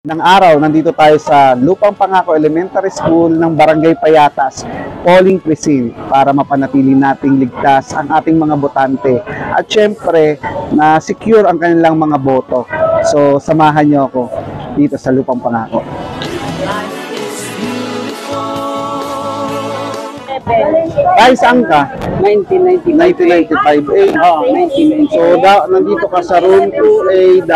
Ng araw, nandito tayo sa Lupang Pangako Elementary School ng Barangay Payatas, polling precinct para mapanatili nating ligtas ang ating mga botante at syempre na secure ang kanilang mga boto. So samahan niyo ako dito sa Lupang Pangako. Ay, saan ka? 1995. Oh, 1995. So, nandito ka sa room 2A-8.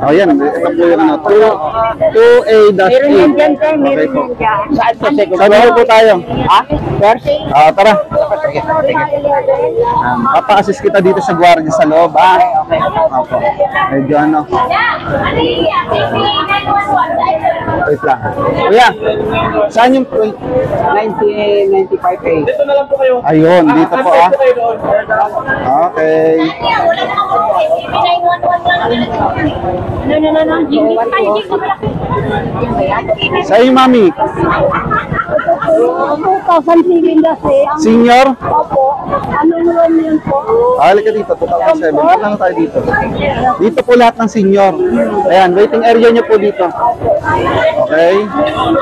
Oh, yan. Ito po yung 2A-8. Meron yan dyan, sir. Okay Meron po. yan dyan. Saan po, second Saan floor? po tayo? Ha? First? Tara. Papa-assist kita dito sa gwardiya sa loob. Okay. Opo. Medyo ano. Wait lang. Kuya, saan yung 1995 eh. Ayun, dito po Okay. Sa iyo, mami. 2007 kasi. Senior? Opo. Anong room yun po? Halika dito, 2007. Punta lang tayo dito. Dito po lahat ng senior. Ayan, waiting area niyo po dito. Okay? Dito.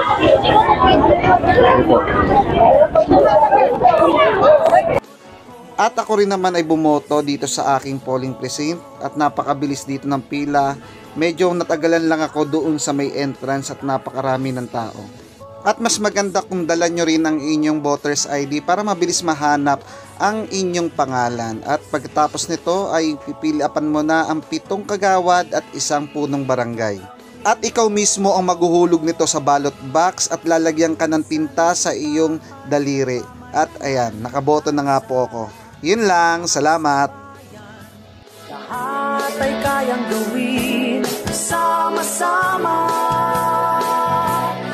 At ako rin naman ay bumoto dito sa aking polling precinct at napakabilis dito ng pila. Medyo natagalan lang ako doon sa may entrance at napakarami ng tao. At mas maganda kung dala nyo rin ang inyong voter's ID para mabilis mahanap ang inyong pangalan. At pagkatapos nito ay pipiliapan mo na ang 7 kagawad at 1 punong barangay. At ikaw mismo ang maghuhulog nito sa ballot box at lalagyan ka ng tinta sa iyong daliri. At ayan, nakaboto na nga po ako. Yun lang, salamat. Lahat ay kayang gawin sama-sama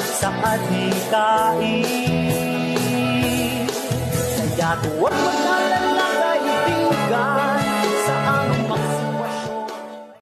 sa adhikain. Kaya't huwag